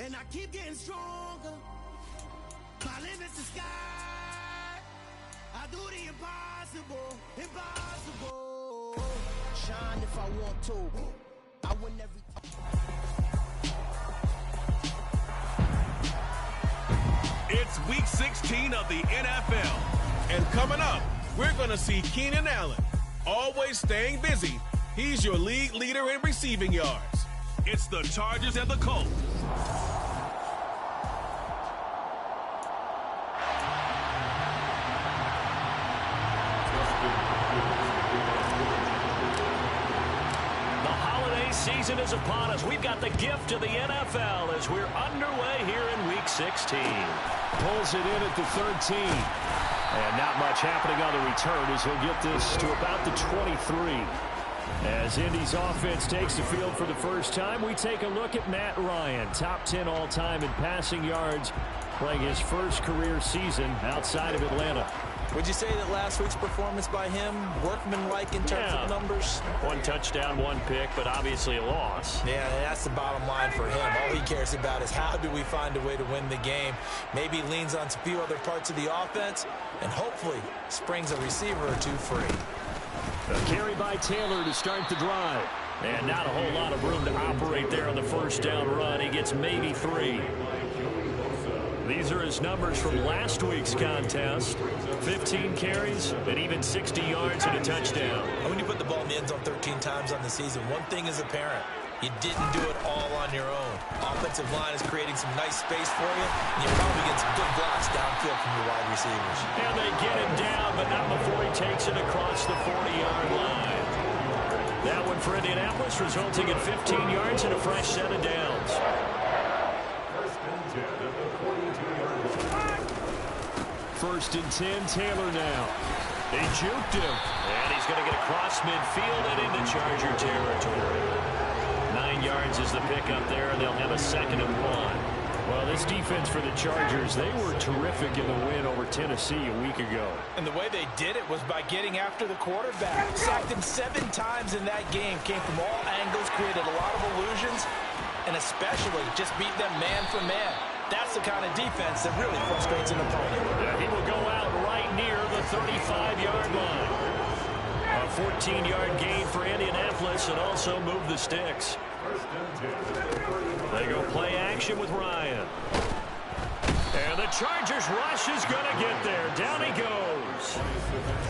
and I keep getting stronger. My limit's the sky. I do the impossible, impossible. Shine if I want to. I win every time. It's week 16 of the NFL. And coming up, we're going to see Keenan Allen. Always staying busy, he's your league leader in receiving yards. It's the Chargers and the Colts. Season is upon us. We've got the gift of the NFL as we're underway here in Week 16. Pulls it in at the 13. And not much happening on the return as he'll get this to about the 23. As Indy's offense takes the field for the first time, we take a look at Matt Ryan, top 10 all-time in passing yards, playing his first career season outside of Atlanta. Would you say that last week's performance by him, workmanlike in terms of numbers? One touchdown, one pick, but obviously a loss. Yeah, that's the bottom line for him. All he cares about is how do we find a way to win the game. Maybe leans on a few other parts of the offense, and hopefully springs a receiver or two free. A carry by Taylor to start the drive. And not a whole lot of room to operate there on the first down run. He gets maybe 3. These are his numbers from last week's contest. 15 carries and even 60 yards and a touchdown. When you put the ball in the end zone 13 times on the season, one thing is apparent. You didn't do it all on your own. Offensive line is creating some nice space for you, and you're probably getting some good blocks downfield from your wide receivers. And they get him down, but not before he takes it across the 40-yard line. That one for Indianapolis, resulting in 15 yards and a fresh set of downs. First and 10, Taylor now. They juked him. And he's going to get across midfield and into Charger territory. 9 yards is the pickup there, and they'll have a 2nd and 1. Well, this defense for the Chargers, they were terrific in the win over Tennessee a week ago. And the way they did it was by getting after the quarterback. Sacked him 7 times in that game. Came from all angles, created a lot of illusions, and especially just beat them man for man. That's the kind of defense that really frustrates an opponent. Yeah, he will go out right near the 35-yard line. A 14-yard gain for Indianapolis and also move the sticks. They go play action with Ryan. And the Chargers rush is going to get there. Down he goes.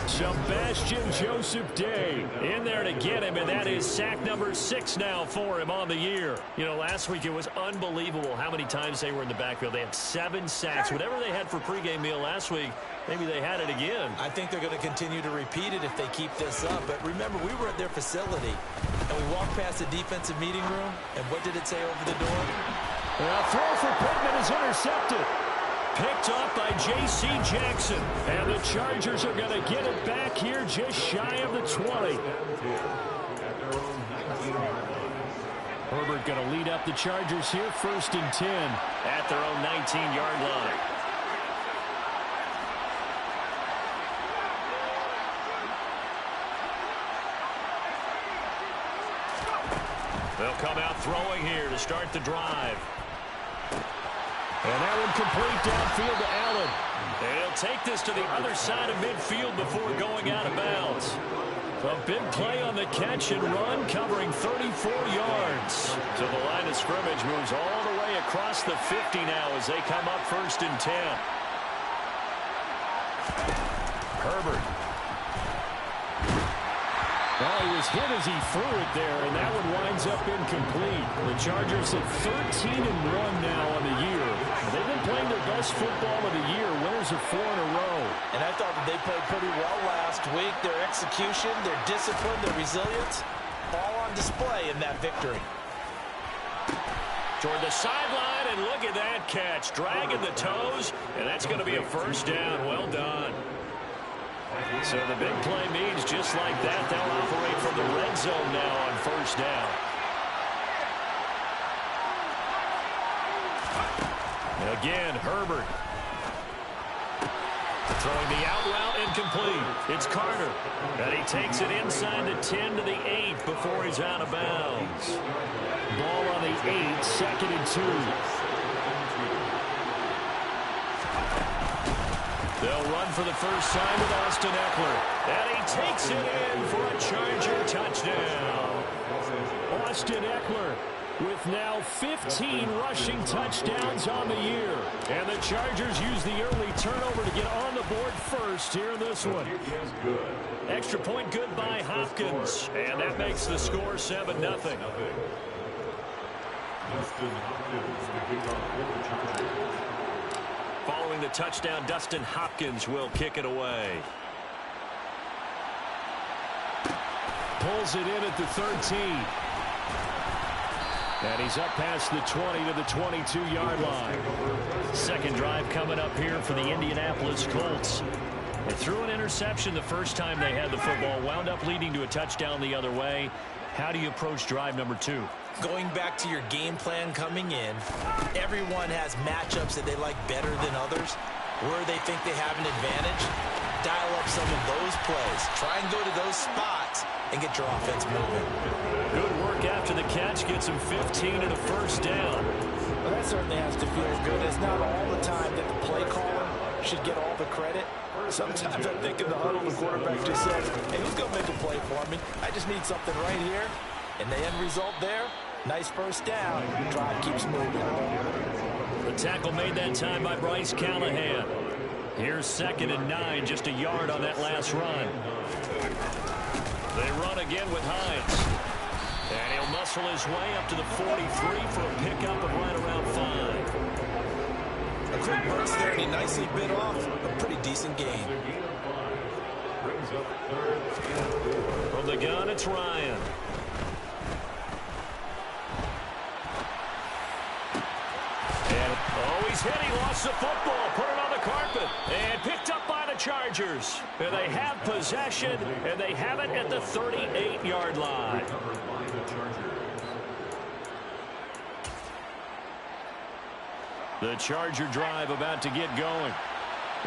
Sebastian Joseph Day in there to get him, and that is sack number 6 now for him on the year. You know, last week it was unbelievable how many times they were in the backfield. They had 7 sacks. Whatever they had for pregame meal last week, maybe they had it again. I think they're going to continue to repeat it if they keep this up. But remember, we were at their facility, and we walked past the defensive meeting room, and what did it say over the door? A throw for Pittman is intercepted. Picked up by J.C. Jackson. And the Chargers are going to get it back here just shy of the 20. Herbert going to lead up the Chargers here, 1st and 10. At their own 19-yard line. They'll come out throwing here to start the drive. And that one complete downfield to Allen. And he'll take this to the other side of midfield before going out of bounds. A big play on the catch and run, covering 34 yards. So the line of scrimmage moves all the way across the 50 now as they come up 1st and 10. Herbert. Well, he was hit as he threw it there, and that one winds up incomplete. The Chargers at 13-1 now on the year. They've been playing their best football of the year, winners of 4 in a row. And I thought that they played pretty well last week. Their execution, their discipline, their resilience, all on display in that victory. Toward the sideline, and look at that catch. Dragging the toes, and that's going to be a 1st down. Well done. So the big play means just like that, they'll operate from the red zone now on 1st down. Again, Herbert. Throwing the out route incomplete. It's Carter. And he takes it inside the 10 to the 8 before he's out of bounds. Ball on the 8, 2nd and 2. They'll run for the first time with Austin Eckler. And he takes it in for a Charger touchdown. Austin Eckler with now 15 rushing touchdowns on the year. And the Chargers use the early turnover to get on the board first here in this one. Extra point good by Hopkins. And that makes the score 7-0. Following the touchdown, Dustin Hopkins will kick it away. Pulls it in at the 13. And he's up past the 20 to the 22-yard line. Second drive coming up here for the Indianapolis Colts. They threw an interception the first time they had the football, wound up leading to a touchdown the other way. How do you approach drive number 2? Going back to your game plan coming in, everyone has matchups that they like better than others. Where they think they have an advantage, dial up some of those plays. Try and go to those spots and get your offense moving. Good work after the catch. Gets him 15 and a first down. Well, that certainly has to feel good. It's not all the time that the play caller should get all the credit. Sometimes I think in the huddle, the quarterback just says, hey, who's going to make a play for me? I just need something right here. And the end result there, nice first down. Drive keeps moving. The tackle made that time by Bryce Callahan. Here's 2nd and 9, just a yard on that last run. They run again with Hines. And he'll muscle his way up to the 43 for a pickup of right around 5. A quick burst there, and he nicely bit off a pretty decent gain. From the gun, it's Ryan. And, oh, he's hit. He lost the football. Put it on the carpet. And picked up by the Chargers. And they have possession, and they have it at the 38-yard line. The Charger drive about to get going.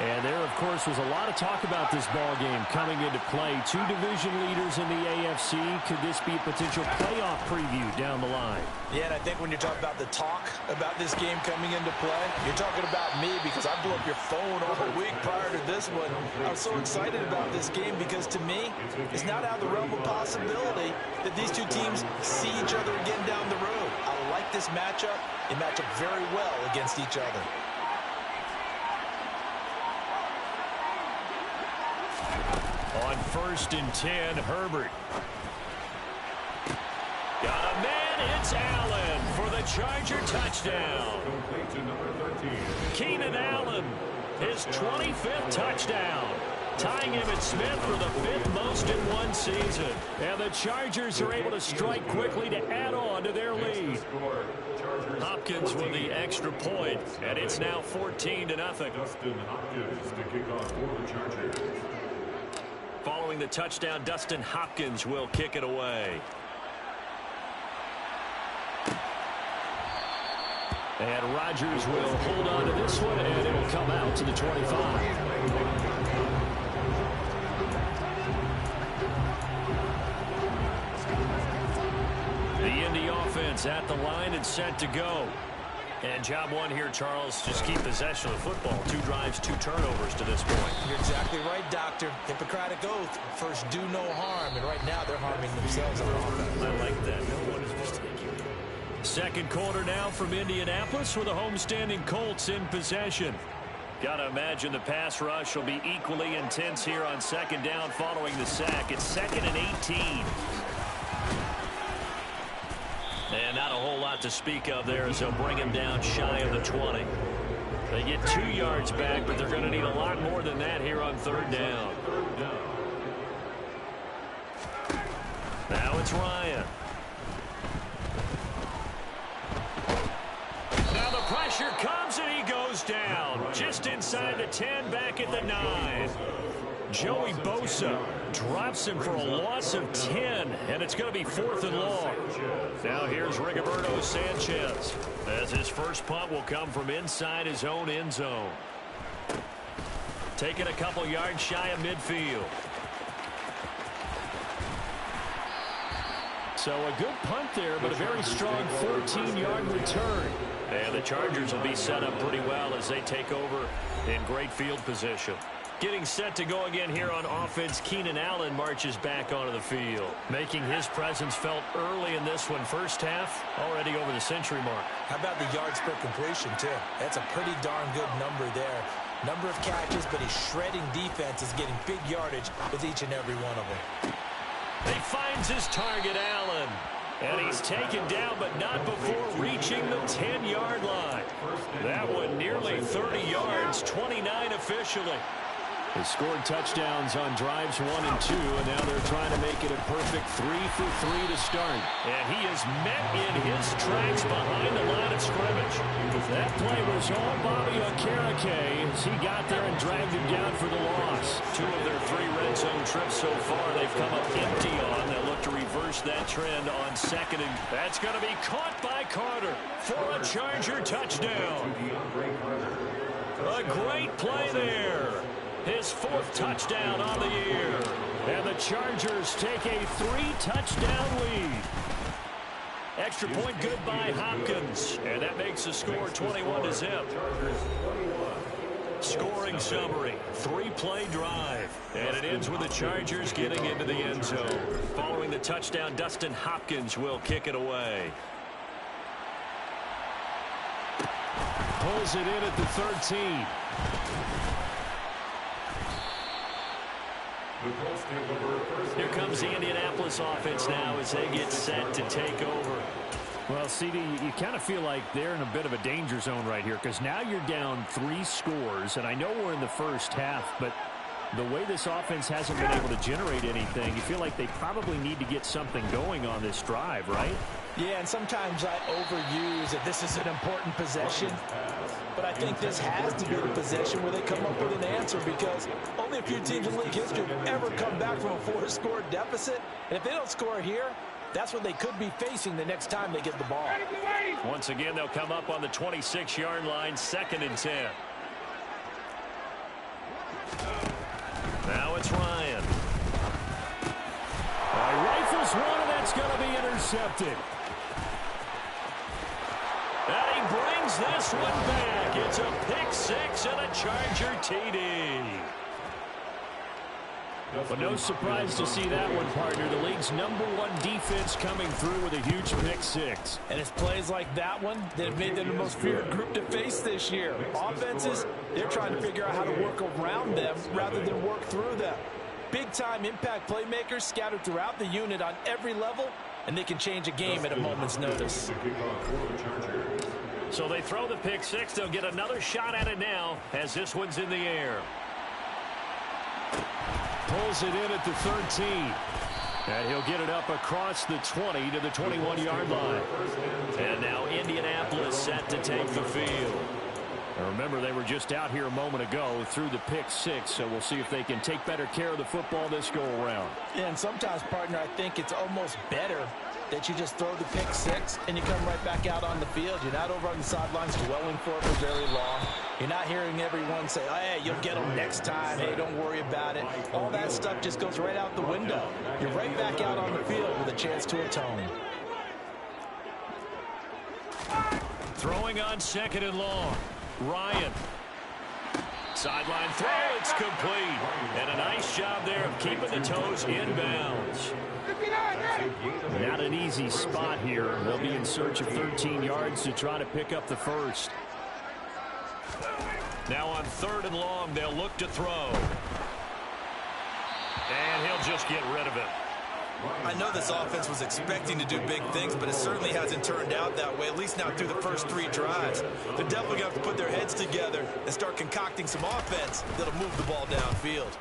And there, of course, was a lot of talk about this ball game coming into play. 2 division leaders in the AFC. Could this be a potential playoff preview down the line? Yeah, and I think when you talk about the talk about this game coming into play, you're talking about me because I blew up your phone all week prior to this one. I was so excited about this game because to me, it's not out of the realm of possibility that these two teams see each other again down the road. I like this matchup. They match up very well against each other. On 1st and 10, Herbert. Got a man, it's Allen for the Charger touchdown. Keenan Allen, his 25th touchdown. Tying him at Smith for the 5th most in one season. And the Chargers are able to strike quickly to add on to their lead. Hopkins with the extra point, and it's now 14-0. Dustin Hopkins to kick off for the Chargers. Following the touchdown, Dustin Hopkins will kick it away. And Rodgers will hold on to this one, and it will come out to the 25. The Indy offense at the line and set to go. And job one here, Charles, just keep possession of the football. 2 drives, 2 turnovers to this point. You're exactly right, Doctor. Hippocratic oath. First, do no harm. And right now, they're harming themselves on offense. I like that. No one is mistaken. Second quarter now from Indianapolis with the homestanding Colts in possession. Got to imagine the pass rush will be equally intense here on 2nd down following the sack. It's 2nd and 18. And not a whole lot to speak of there as they'll bring him down shy of the 20. They get 2 yards back, but they're going to need a lot more than that here on 3rd down. Now it's Ryan. Now the pressure comes and he goes down. Just inside the 10, back at the 9. Joey Bosa drops him for a loss of 10, and it's going to be 4th and long. Now here's Rigoberto Sanchez, as his first punt will come from inside his own end zone. Taking a couple yards shy of midfield. So a good punt there, but a very strong 14-yard return. And the Chargers will be set up pretty well as they take over in great field position. Getting set to go again here on offense, Keenan Allen marches back onto the field, making his presence felt early in this one. First half, already over the century mark. How about the yards per completion, too? That's a pretty darn good number there. Number of catches, but he's shredding defense, is getting big yardage with each and every one of them. He finds his target, Allen. And he's taken down, but not before reaching the 10-yard line. That one nearly 30 yards, 29 officially. They scored touchdowns on drives 1 and 2, and now they're trying to make it a perfect 3 for 3 to start. And he is met in his tracks behind the line of scrimmage. That play was all Bobby Okereke as he got there and dragged him down for the loss. 2 of their 3 red zone trips so far they've come up empty on. They'll look to reverse that trend on second, and that's going to be caught by Carter for a Charger touchdown. A great play there. His 4th touchdown on the year. And the Chargers take a 3-touchdown lead. Extra point good by Hopkins. And that makes the score 21-0. Scoring summary, 3-play drive. And it ends with the Chargers getting into the end zone. Following the touchdown, Dustin Hopkins will kick it away. Pulls it in at the 13. Here comes the Indianapolis offense now as they get set to take over. Well, CD, you kind of feel like they're in a bit of a danger zone right here because now you're down 3 scores, and I know we're in the first half, but the way this offense hasn't been able to generate anything, you feel like they probably need to get something going on this drive, right? Yeah, and sometimes I overuse that this is an important possession. But I think this has to be the possession where they come up with an answer because only a few teams in league history have ever come back from a 4-score deficit. And if they don't score here, that's what they could be facing the next time they get the ball. Once again, they'll come up on the 26-yard line, 2nd and 10. Now it's Ryan. Rifles one, and that's going to be intercepted. And he brings this one back. It's a pick 6 and a Charger TD. But no surprise to see that one, partner. The league's #1 defense coming through with a huge pick 6. And it's plays like that one that have made them the most feared group to face this year. Offenses, they're trying to figure out how to work around them rather than work through them. Big-time impact playmakers scattered throughout the unit on every level, and they can change a game at a moment's notice. So they throw the pick 6. They'll get another shot at it now as this one's in the air. Pulls it in at the 13. And he'll get it up across the 20 to the 21-yard line. And now Indianapolis set to take the field. And remember, they were just out here a moment ago through the pick 6, so we'll see if they can take better care of the football this go-around. Yeah, and sometimes, partner, I think it's almost better that you just throw the pick 6 and you come right back out on the field. You're not over on the sidelines dwelling for it for very long. You're not hearing everyone say, oh, hey, you'll get them next time. Hey, don't worry about it. All that stuff just goes right out the window. You're right back out on the field with a chance to atone. Throwing on 2nd and long. Ryan. Sideline throw, it's complete. And a nice job there of keeping the toes inbounds. Not an easy spot here. They'll be in search of 13 yards to try to pick up the first. Now on 3rd and long, they'll look to throw. And he'll just get rid of it. I know this offense was expecting to do big things, but it certainly hasn't turned out that way, at least not through the first 3 drives. They're definitely going to have to put their heads together and start concocting some offense that'll move the ball downfield.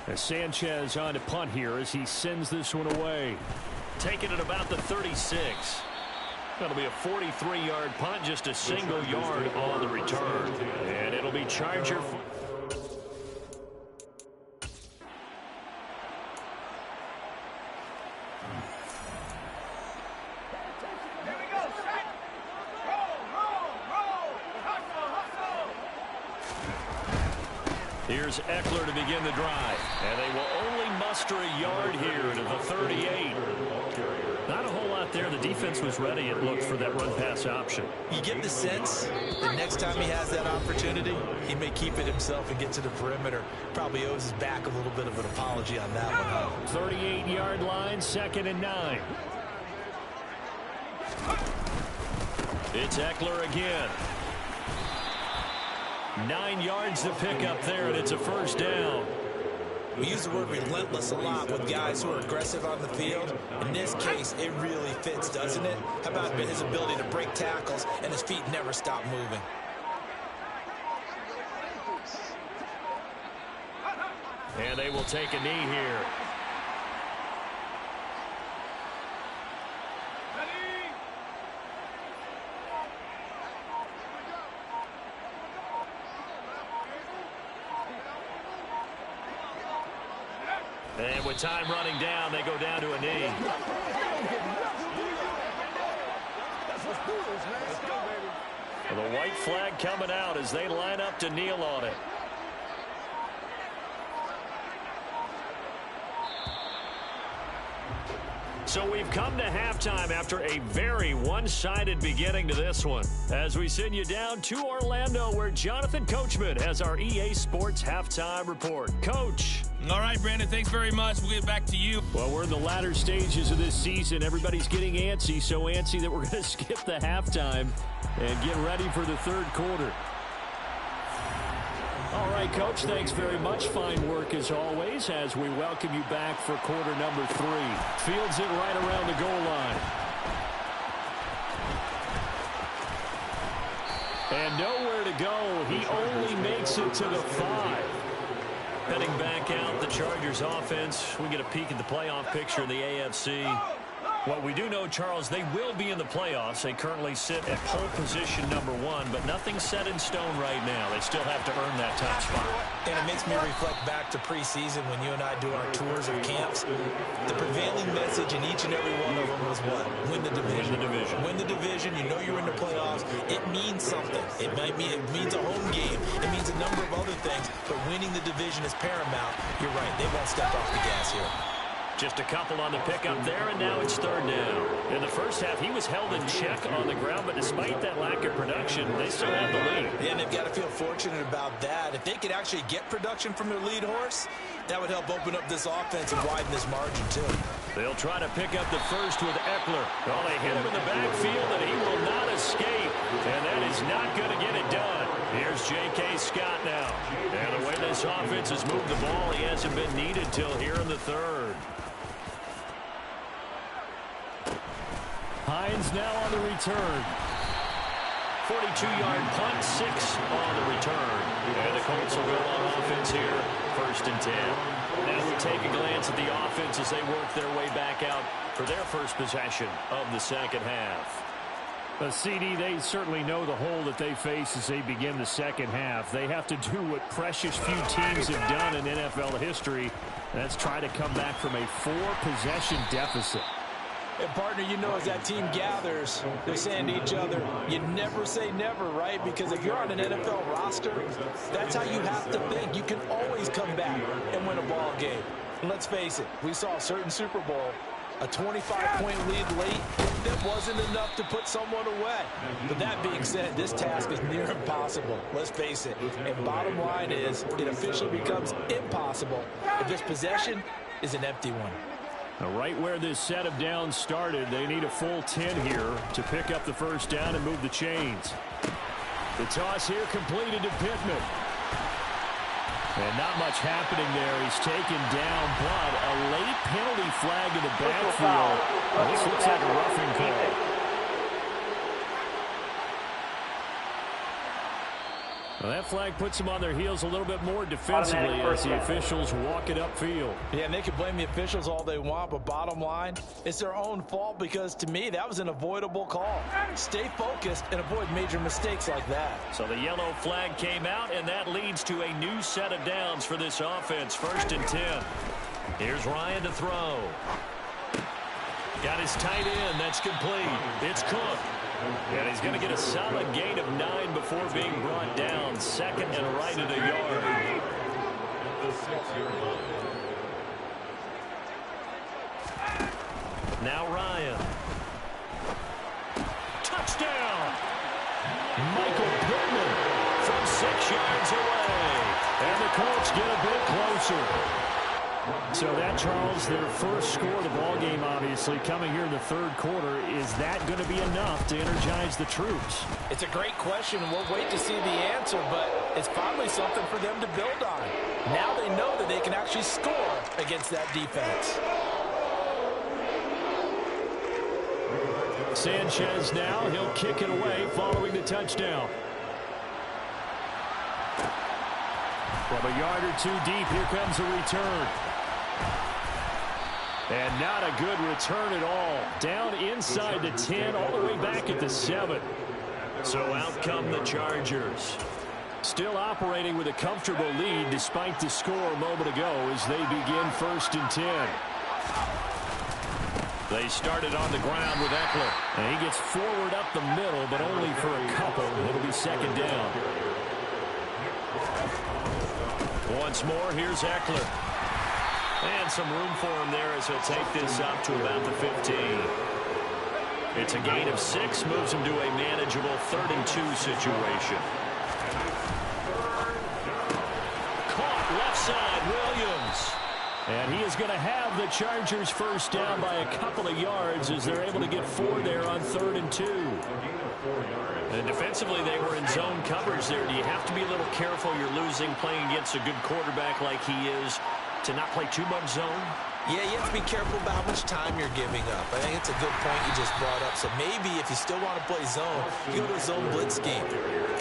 As Sanchez on to punt here as he sends this one away. Taking it about the 36. That'll be a 43-yard punt, just a single yard on the return. And it'll be Charger. Here's Eckler to begin the drive. And they will only muster a yard here to the 38. Not a whole lot there. The defense was ready, it looked, for that run-pass option. You get the sense that next time he has that opportunity, he may keep it himself and get to the perimeter. Probably owes his back a little bit of an apology on that one. 38-yard line, 2nd and 9. It's Eckler again. 9 yards to pick up there, and it's a first down. We use the word relentless a lot with guys who are aggressive on the field. In this case, it really fits, doesn't it? How about his ability to break tackles and his feet never stop moving? And they will take a knee here. And with time running down, they go down to a knee. The white flag coming out as they line up to kneel on it. So we've come to halftime after a very one-sided beginning to this one. As we send you down to Orlando, where Jonathan Coachman has our EA Sports Halftime Report. Coach. All right, Brandon, thanks very much. We'll get back to you. Well, we're in the latter stages of this season. Everybody's getting antsy, so antsy that we're going to skip the halftime and get ready for the third quarter. All right, Coach, thanks very much. Fine work as always as we welcome you back for quarter number 3. Fields it right around the goal line. And nowhere to go. He only makes it to the 5. Heading back out, the Chargers offense. We get a peek at the playoff picture in the AFC. What we do know, Charles, they will be in the playoffs. They currently sit at pole position number 1, but nothing's set in stone right now. They still have to earn that top spot. And it makes me reflect back to preseason when you and I do our tours of camps. The prevailing message in each and every one of them was what? Win the division. Win the division. Win the division. You know you're in the playoffs. It means something. It means a home game. It means a number of other things, but winning the division is paramount. You're right. They won't step off the gas here. Just a couple on the pickup there, and now it's third down. In the first half, he was held in check on the ground, but despite that lack of production, they still have the lead. Yeah, and they've got to feel fortunate about that. If they could actually get production from their lead horse, that would help open up this offense and widen this margin, too. They'll try to pick up the first with Eckler. Well, they hit him in the backfield, and he will not escape. And that is not going to get it done. Here's J.K. Scott now. And the way this offense has moved the ball, he hasn't been needed till here in the third. Hines now on the return. 42-yard punt, 6 on the return. And the Colts will go on offense here, 1st and 10. Now we take a glance at the offense as they work their way back out for their first possession of the second half. CD, they certainly know the hole that they face as they begin the second half. They have to do what precious few teams have done in NFL history. That's try to come back from a 4-possession deficit. And, partner, you know, as that team gathers, they're saying to each other, you never say never, right? Because if you're on an NFL roster, that's how you have to think. You can always come back and win a ball game. And let's face it, we saw a certain Super Bowl, a 25-point lead late, that wasn't enough to put someone away. But that being said, this task is near impossible. Let's face it. And bottom line is, it officially becomes impossible if this possession is an empty one. Right where this set of downs started, they need a full 10 here to pick up the first down and move the chains. The toss here completed to Pittman. And not much happening there. He's taken down, but a late penalty flag in the backfield. This looks like a roughing call. Well, that flag puts them on their heels a little bit more defensively as the officials walk it upfield. Yeah, and they can blame the officials all they want, but bottom line, it's their own fault because, to me, that was an avoidable call. Stay focused and avoid major mistakes like that. So the yellow flag came out, and that leads to a new set of downs for this offense. 1st and 10. Here's Ryan to throw. Got his tight end. That's complete. It's Cook. And he's going to get a solid gain of 9 before being brought down. 2nd and right at a yard. the 6-yard line. Now Ryan. Touchdown! Michael Pittman from 6 yards away. And the Colts get a bit closer. So that, Charles, their first score of the ballgame, obviously, coming here in the third quarter. Is that going to be enough to energize the troops? It's a great question. We'll wait to see the answer, but it's probably something for them to build on. Now they know that they can actually score against that defense. Sanchez now, he'll kick it away following the touchdown. From a yard or two deep, here comes a return. And not a good return at all. Down inside the 10, all the way back at the 7. So out come the Chargers. Still operating with a comfortable lead despite the score a moment ago as they begin 1st and 10. They started on the ground with Eckler. And he gets forward up the middle, but only for a couple. It'll be 2nd down. Once more, here's Eckler. And some room for him there as he'll take this up to about the 15. It's a gain of 6, moves him to a manageable 3rd and 2 situation. Caught left side, Williams. And he is going to have the Chargers first down by a couple of yards as they're able to get 4 there on 3rd and 2. And defensively, they were in zone coverage there. Do you have to be a little careful? You're losing playing against a good quarterback like he is to not play too much zone? Yeah, you have to be careful about how much time you're giving up. I think it's a good point you just brought up. So maybe if you still want to play zone, you go to a zone blitz scheme.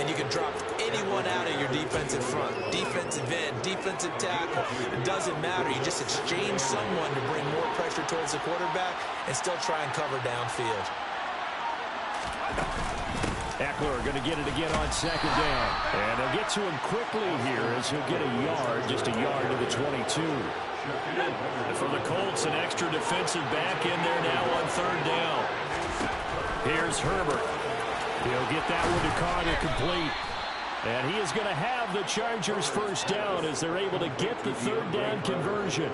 And you can drop anyone out of your defensive front. Defensive end, defensive tackle. It doesn't matter. You just exchange someone to bring more pressure towards the quarterback and still try and cover downfield. Eckler going to get it again on 2nd down. And they'll get to him quickly here as he'll get a yard, just a yard to the 22. And for the Colts, an extra defensive back in there now on 3rd down. Here's Herbert. He'll get that one to Carter complete. And he is going to have the Chargers first down as they're able to get the 3rd down conversion.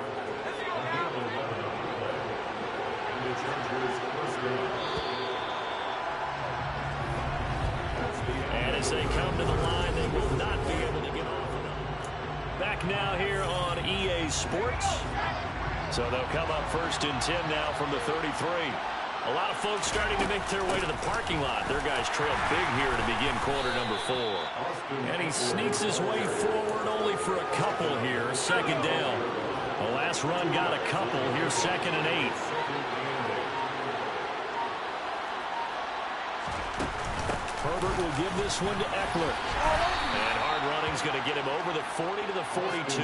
And as they come to the line, they will not be able to get off of it. Back now here on EA Sports. So they'll come up 1st and 10 now from the 33. A lot of folks starting to make their way to the parking lot. Their guys trail big here to begin quarter number 4. And he sneaks his way forward only for a couple here. 2nd down. The last run got a couple. Here's 2nd and 8. Herbert will give this one to Eckler. And hard running's going to get him over the 40 to the 42.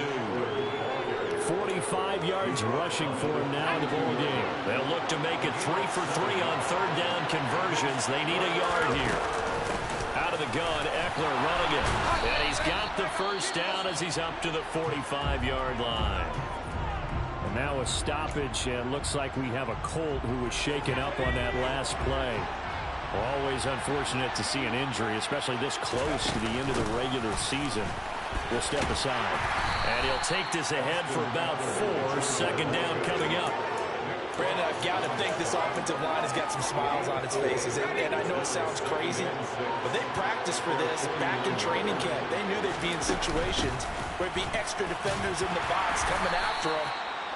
45 yards rushing for him now in the ball game. They'll look to make it 3 for 3 on 3rd down conversions. They need a yard here. Out of the gun, Eckler running it. And he's got the first down as he's up to the 45-yard line. And now a stoppage, and looks like we have a Colt who was shaken up on that last play. Always unfortunate to see an injury, especially this close to the end of the regular season. We'll step aside. And he'll take this ahead for about 4. 2nd down coming up. Brandon, I've got to think this offensive line has got some smiles on its faces. And I know it sounds crazy, but they practiced for this back in training camp. They knew they'd be in situations where it'd be extra defenders in the box coming after them,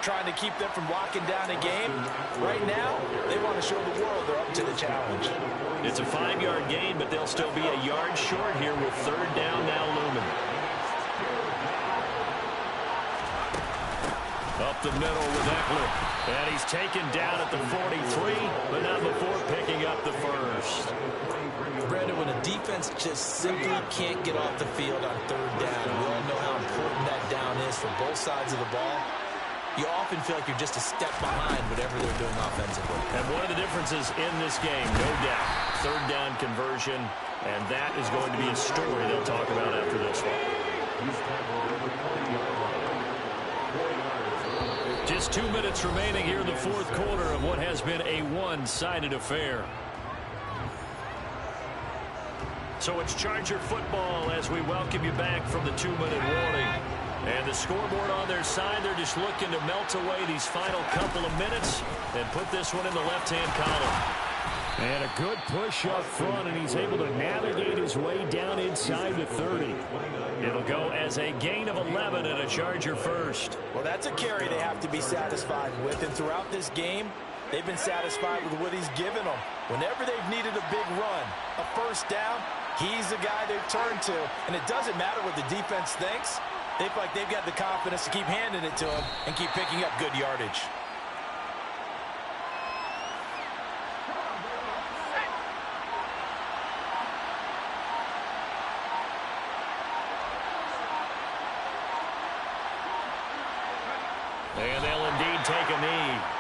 trying to keep them from locking down a game. Right now, they want to show the world they're up to the challenge. It's a 5-yard gain, but they'll still be a yard short here with 3rd down now looming. Up the middle with Eckler. And he's taken down at the 43, but not before picking up the first. Brandon, when a defense just simply can't get off the field on 3rd down, we all know how important that down is for both sides of the ball. You often feel like you're just a step behind whatever they're doing offensively. And one of the differences in this game, no doubt, 3rd down conversion, and that is going to be a story they'll talk about after this one. Just 2 minutes remaining here in the 4th quarter of what has been a one-sided affair. So it's Charger football as we welcome you back from the 2-minute warning. And the scoreboard on their side, they're just looking to melt away these final couple of minutes and put this one in the left-hand column. And a good push up front, and he's able to navigate his way down inside the 30. It'll go as a gain of 11 and a Charger first. Well, that's a carry they have to be satisfied with, and throughout this game, they've been satisfied with what he's given them. Whenever they've needed a big run, a first down, he's the guy they've turned to, and it doesn't matter what the defense thinks. They feel like they've got the confidence to keep handing it to him and keep picking up good yardage. And they'll indeed take a knee.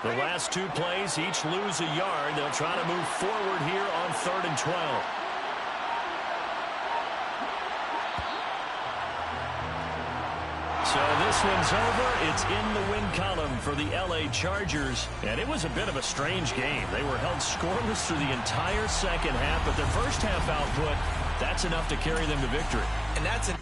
The last two plays each lose a yard. They'll try to move forward here on 3rd and 12. So this one's over. It's in the win column for the LA Chargers. And it was a bit of a strange game. They were held scoreless through the entire second half, but their first half output, that's enough to carry them to victory. And that's an